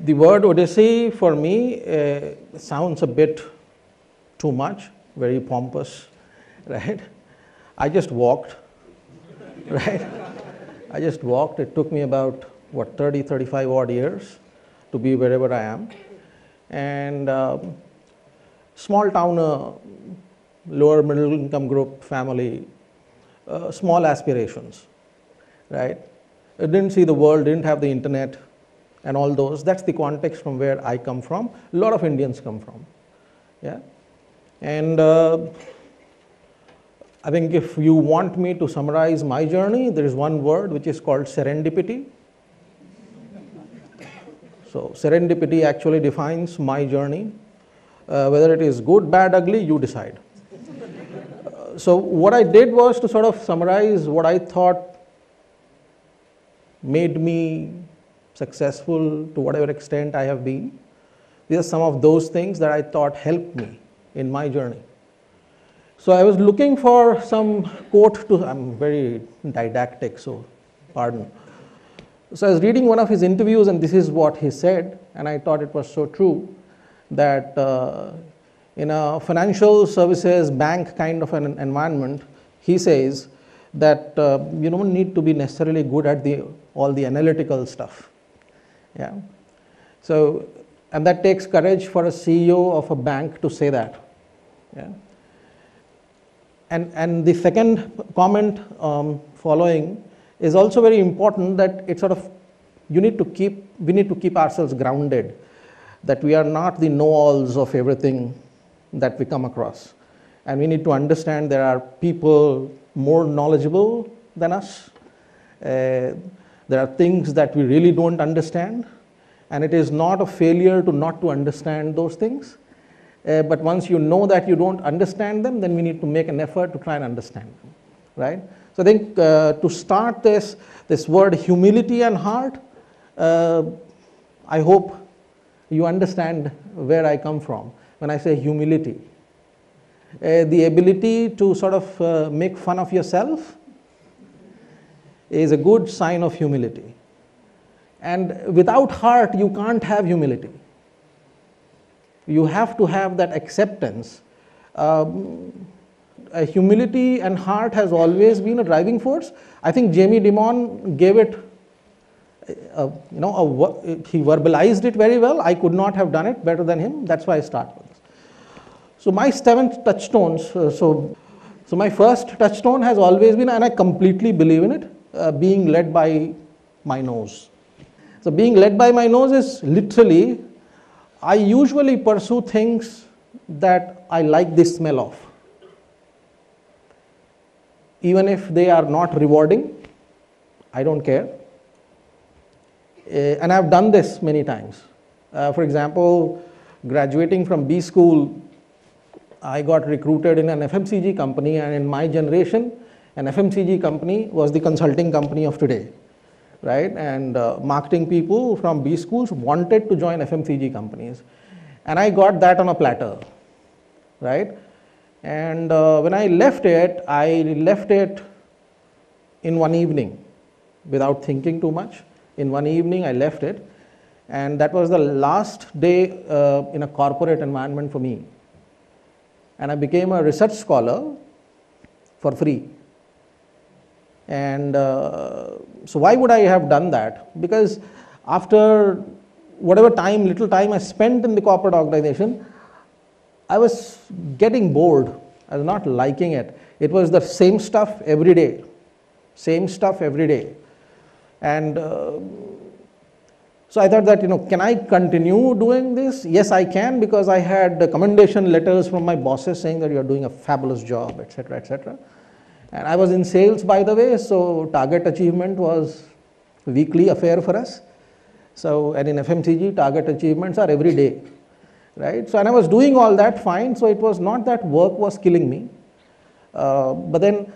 The word Odyssey for me sounds a bit too much, very pompous, right? I just walked, right? I just walked. It took me about, 30, 35 odd years to be wherever I am. And small town, lower middle income group, family, small aspirations, right? I didn't see the world, didn't have the internet and all those. That's the context from where I come from. A lot of Indians come from, yeah? And I think if you want me to summarize my journey, there is one word which is called serendipity. So serendipity actually defines my journey. Whether it is good, bad, ugly, you decide. So what I did was to sort of summarize what I thought made me successful to whatever extent I have been. These are some of those things that I thought helped me in my journey. So I was looking for some quote to, I'm very didactic, so pardon. So I was reading one of his interviews and this is what he said, and I thought it was so true that in a financial services bank kind of an environment, he says that you don't need to be necessarily good at all the analytical stuff. Yeah. So, and that takes courage for a CEO of a bank to say that. Yeah. And the second comment following is also very important, that it's sort of, we need to keep ourselves grounded, that we are not the know-alls of everything that we come across. And we need to understand there are people more knowledgeable than us. There are things that we really don't understand, and it is not a failure to not to understand those things. But once you know that you don't understand them, then we need to make an effort to try and understand them, right? So I think to start this word humility and heart, I hope you understand where I come from when I say humility. The ability to sort of make fun of yourself is a good sign of humility. And without heart, you can't have humility. You have to have that acceptance. Humility and heart has always been a driving force. I think Jamie Dimon gave it, he verbalized it very well. I could not have done it better than him. That's why I start with this. So my 7 touchstones, so my first touchstone has always been, and I completely believe in it, being led by my nose. So being led by my nose is literally, I usually pursue things that I like the smell of, even if they are not rewarding. I don't care. And I've done this many times. For example, graduating from B school, I got recruited in an FMCG company, and in my generation, an FMCG company was the consulting company of today, right? And marketing people from B schools wanted to join FMCG companies. And I got that on a platter, right? And when I left it in one evening without thinking too much. In one evening, I left it. And that was the last day in a corporate environment for me. And I became a research scholar for free. And so why would I have done that? Because after whatever time, little time I spent in the corporate organization, I was getting bored. I was not liking it. It was the same stuff every day. Same stuff every day. And so I thought that, can I continue doing this? Yes, I can, because I had commendation letters from my bosses saying that you are doing a fabulous job, etc., etc. And I was in sales, by the way, so target achievement was a weekly affair for us. So, and in FMCG, target achievements are every day, right? So, and I was doing all that fine, so it was not that work was killing me. But then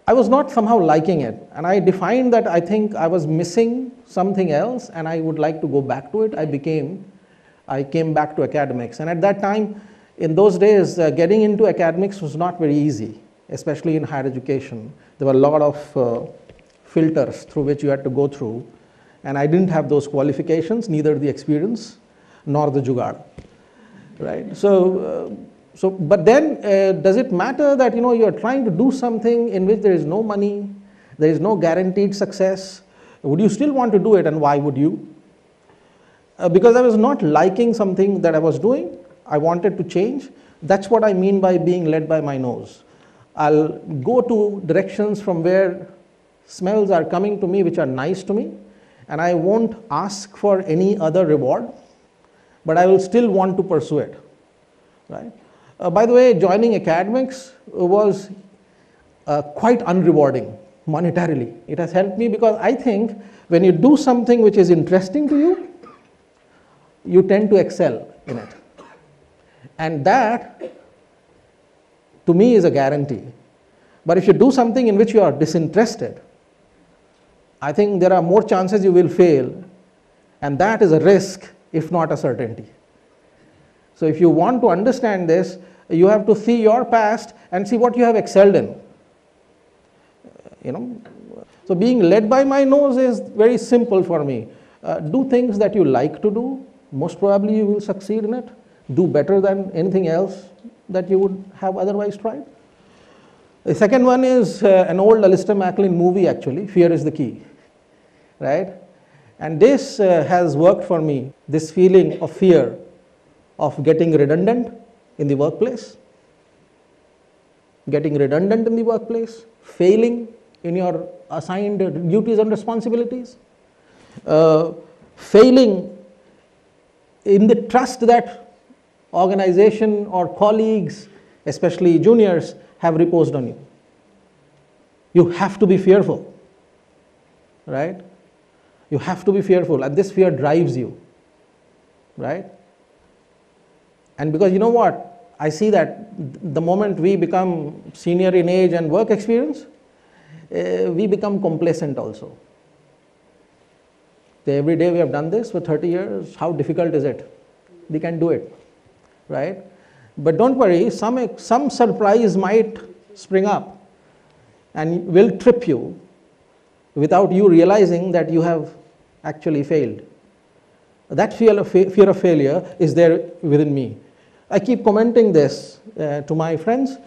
I was not somehow liking it. And I defined that I think I was missing something else and I would like to go back to it. I came back to academics. And at that time, in those days, getting into academics was not very easy, especially in higher education. There were a lot of filters through which you had to go through. and I didn't have those qualifications, neither the experience nor the jugaad, right? But then does it matter that you are trying to do something in which there is no money, there is no guaranteed success? Would you still want to do it, and why would you? Because I was not liking something that I was doing, I wanted to change. That's what I mean by being led by my nose. I'll go to directions from where smells are coming to me which are nice to me, and I won't ask for any other reward, but I will still want to pursue it, right? By the way, joining academics was quite unrewarding monetarily. It has helped me because I think when you do something which is interesting to you, you tend to excel in it. And that, to me, is a guarantee. But if you do something in which you are disinterested, I think there are more chances you will fail, and that is a risk, if not a certainty. So if you want to understand this, you have to see your past and see what you have excelled in. So being led by my nose is very simple for me. Do things that you like to do. Most probably you will succeed in it. Do better than anything else that you would have otherwise tried. The second one is an old Alistair MacLean movie actually, Fear is the Key, right? And this has worked for me, this feeling of fear of getting redundant in the workplace, failing in your assigned duties and responsibilities, failing in the trust that organization or colleagues, especially juniors, have reposed on you. You have to be fearful, right? You have to be fearful, and this fear drives you, right? And because you know what? I see that the moment we become senior in age and work experience, we become complacent also. Every day we have done this for 30 years, how difficult is it? We can do it, right? But don't worry, some surprise might spring up and will trip you without you realizing that you have actually failed. That fear of failure is there within me. I keep commenting this to my friends,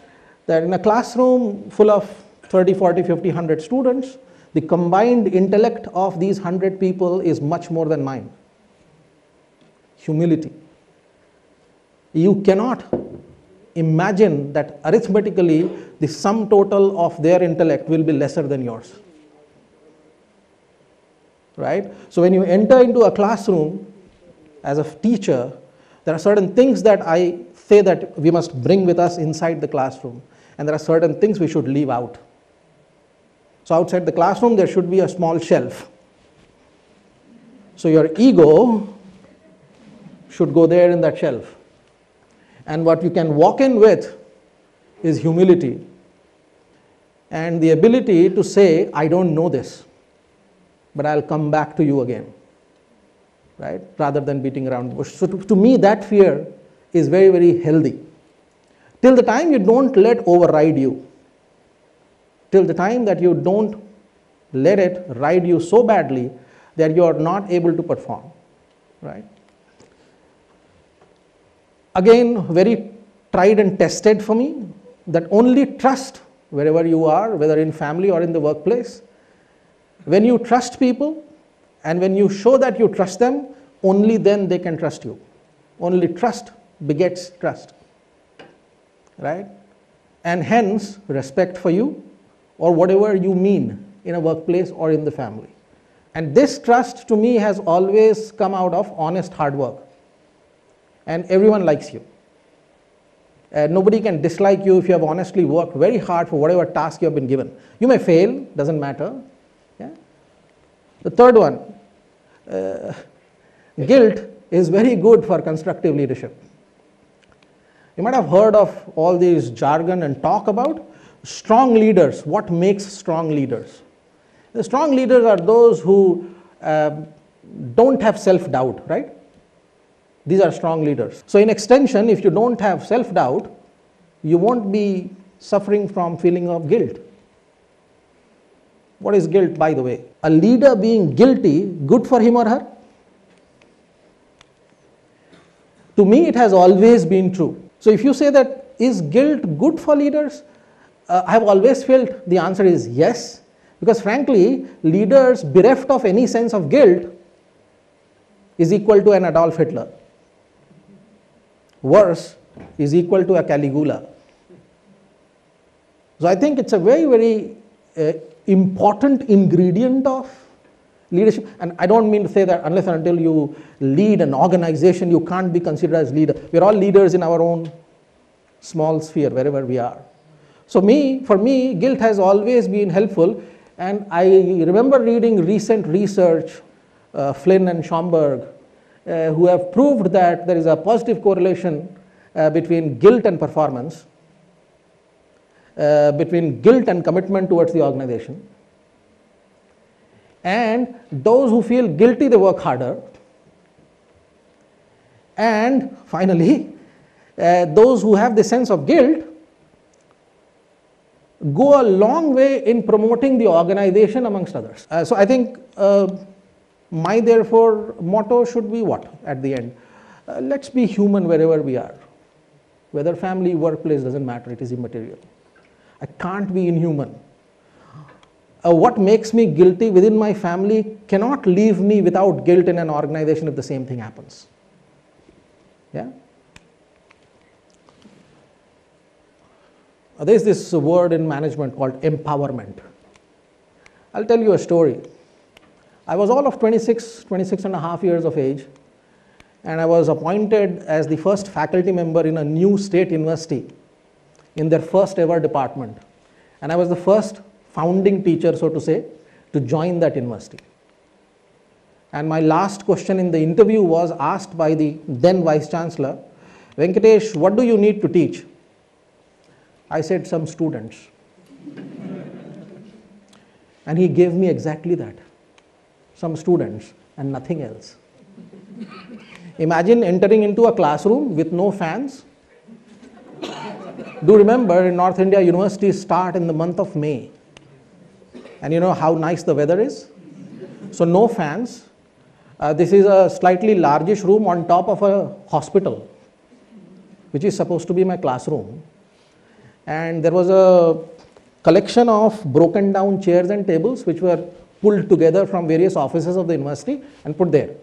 that in a classroom full of 30, 40, 50, 100 students, the combined intellect of these 100 people is much more than mine. Humility. You cannot imagine that arithmetically the sum total of their intellect will be lesser than yours, right? So when you enter into a classroom as a teacher, there are certain things that I say that we must bring with us inside the classroom, and there are certain things we should leave out. So outside the classroom there should be a small shelf. So your ego should go there in that shelf. And what you can walk in with is humility and the ability to say, I don't know this, but I'll come back to you again, right? Rather than beating around the bush. So to me, that fear is very, very healthy. Till the time you don't let override you, till the time that you don't let it ride you so badly that you are not able to perform, right? Again, very tried and tested for me, that only trust wherever you are, whether in family or in the workplace. When you trust people and when you show that you trust them, only then they can trust you. Only trust begets trust, right? And hence respect for you or whatever you mean in a workplace or in the family. And this trust to me has always come out of honest hard work. And everyone likes you. Nobody can dislike you if you have honestly worked very hard for whatever task you have been given. You may fail, doesn't matter. Yeah? The third one, guilt is very good for constructive leadership. You might have heard of all these jargon and talk about strong leaders. What makes strong leaders? The strong leaders are those who don't have self-doubt, right? These are strong leaders. So in extension, if you don't have self-doubt, you won't be suffering from feeling of guilt. What is guilt, by the way? A leader being guilty, good for him or her? To me, it has always been true. So if you say that, is guilt good for leaders? I have always felt the answer is yes, because frankly, leaders bereft of any sense of guilt is equal to an Adolf Hitler. Worse, is equal to a Caligula. So I think it's a very, very important ingredient of leadership. And I don't mean to say that unless and until you lead an organization, you can't be considered as leader. We're all leaders in our own small sphere, wherever we are. So for me, guilt has always been helpful. And I remember reading recent research, Flynn and Schomburg, who have proved that there is a positive correlation between guilt and performance, between guilt and commitment towards the organization. And those who feel guilty, they work harder. And finally, those who have the sense of guilt go a long way in promoting the organization amongst others. So I think my therefore motto should be what at the end? Let's be human wherever we are. Whether family, workplace, doesn't matter, it is immaterial. I can't be inhuman. What makes me guilty within my family cannot leave me without guilt in an organization if the same thing happens. Yeah? There is this word in management called empowerment. I'll tell you a story. I was all of 26 and a half years of age, and I was appointed as the first faculty member in a new state university in their first ever department. And I was the first founding teacher, so to say, to join that university. And my last question in the interview was asked by the then Vice Chancellor, Venkatesh, what do you need to teach? I said, some students. And he gave me exactly that. Some students and nothing else. Imagine entering into a classroom with no fans. Do remember, in North India, universities start in the month of May. And you know how nice the weather is? So no fans. This is a slightly largish room on top of a hospital, which is supposed to be my classroom. And there was a collection of broken down chairs and tables which were pulled together from various offices of the university and put there.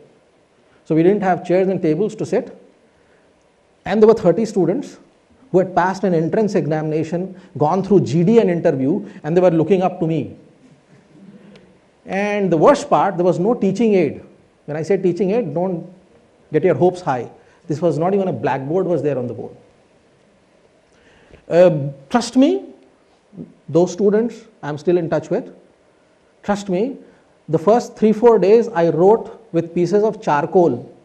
So we didn't have chairs and tables to sit. And there were 30 students who had passed an entrance examination, gone through GD and interview, and they were looking up to me. And the worst part, there was no teaching aid. When I say teaching aid, don't get your hopes high. This was not even a blackboard was there on the board. Trust me, those students I'm still in touch with, trust me, the first 3-4 days I wrote with pieces of charcoal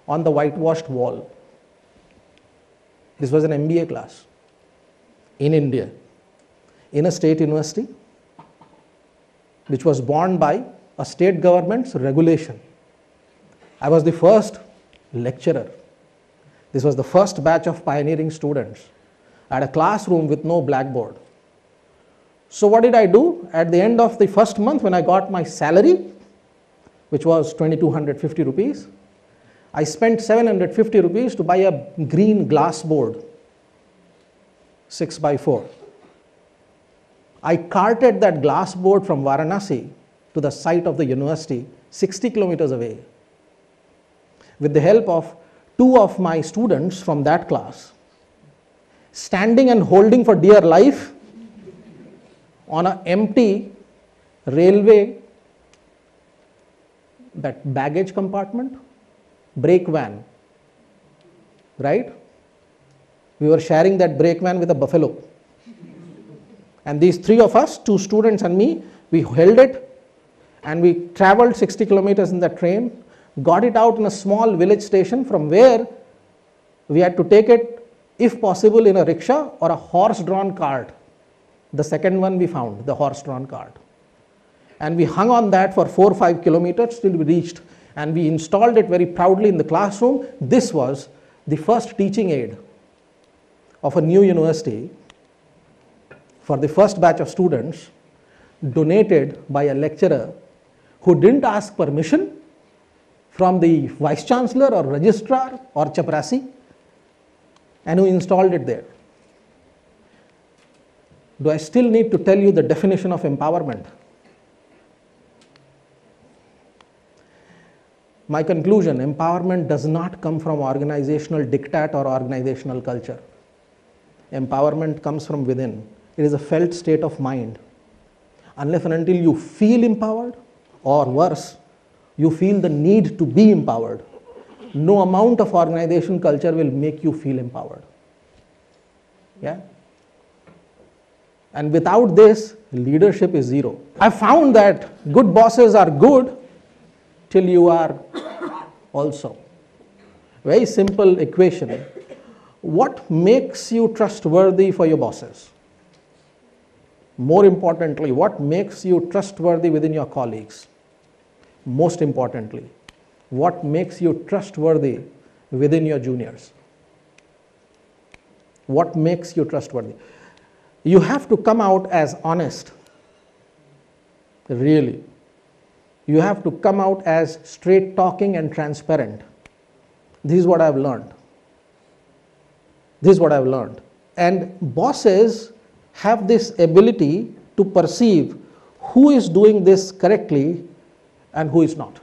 on the whitewashed wall. This was an MBA class in India, in a state university, which was borne by a state government's regulation. I was the first lecturer. This was the first batch of pioneering students. I had a classroom with no blackboard. So what did I do? At the end of the first month, when I got my salary, which was 2,250 rupees, I spent 750 rupees to buy a green glass board, 6x4. I carted that glass board from Varanasi to the site of the university, 60 kilometers away. With the help of 2 of my students from that class, standing and holding for dear life on an empty railway, that baggage compartment, brake van, right? We were sharing that brake van with a buffalo. And these 3 of us, 2 students and me, we held it and we traveled 60 kilometers in the train, got it out in a small village station from where we had to take it, if possible, in a rickshaw or a horse-drawn cart. The second one we found, the horse-drawn cart. And we hung on that for 4 or 5 kilometers till we reached, and we installed it very proudly in the classroom. This was the first teaching aid of a new university for the first batch of students donated by a lecturer who didn't ask permission from the vice chancellor or registrar or chaprasi, and who installed it there. Do I still need to tell you the definition of empowerment? My conclusion, empowerment does not come from organizational diktat or organizational culture. Empowerment comes from within. It is a felt state of mind. Unless and until you feel empowered, or worse, you feel the need to be empowered, no amount of organization culture will make you feel empowered. Yeah? And without this, leadership is zero. I found that good bosses are good till you are also. Very simple equation. What makes you trustworthy for your bosses? More importantly, what makes you trustworthy within your colleagues? Most importantly, what makes you trustworthy within your juniors? What makes you trustworthy? You have to come out as honest. Really. You have to come out as straight talking and transparent. This is what I've learned. This is what I've learned. And bosses have this ability to perceive who is doing this correctly and who is not.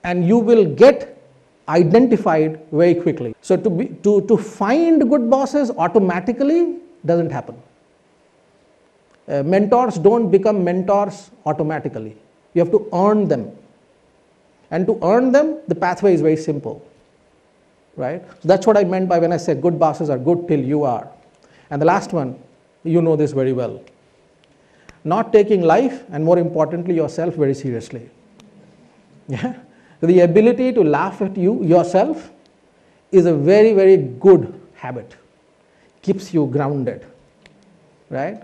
And you will get identified very quickly. So to find good bosses automatically doesn't happen. Mentors don't become mentors automatically. You have to earn them. And to earn them, the pathway is very simple. Right? So that's what I meant by when I said good bosses are good till you are. And the last one, you know this very well. Not taking life, and more importantly yourself, very seriously. Yeah? The ability to laugh at yourself is a very, very good habit. Keeps you grounded. Right?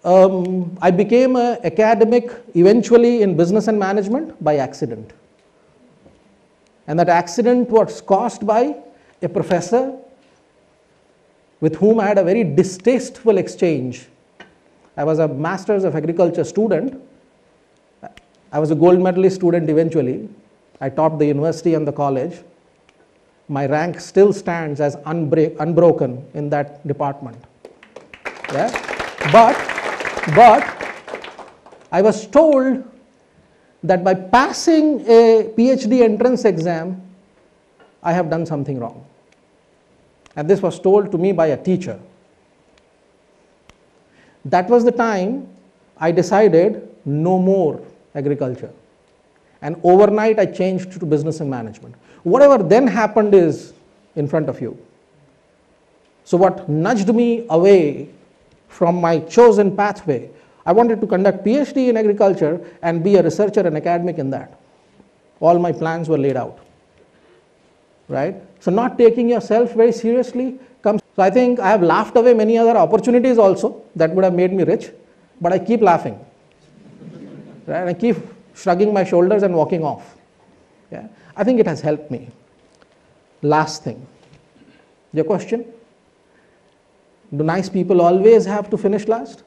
I became an academic eventually in business and management by accident. And that accident was caused by a professor with whom I had a very distasteful exchange. I was a Masters of Agriculture student. I was a gold medalist student eventually. I topped the university and the college. My rank still stands as unbroken in that department. Yeah? But I was told that by passing a Ph.D. entrance exam, I have done something wrong. And this was told to me by a teacher. That was the time I decided no more agriculture. And overnight I changed to business and management. Whatever then happened is in front of you. So what nudged me away from my chosen pathway, I wanted to conduct Ph.D. in agriculture and be a researcher and academic in that. All my plans were laid out. Right? So not taking yourself very seriously comes. So I think I have laughed away many other opportunities also that would have made me rich, but I keep laughing. Right? I keep shrugging my shoulders and walking off. Yeah? I think it has helped me. Last thing. Your question? Do nice people always have to finish last?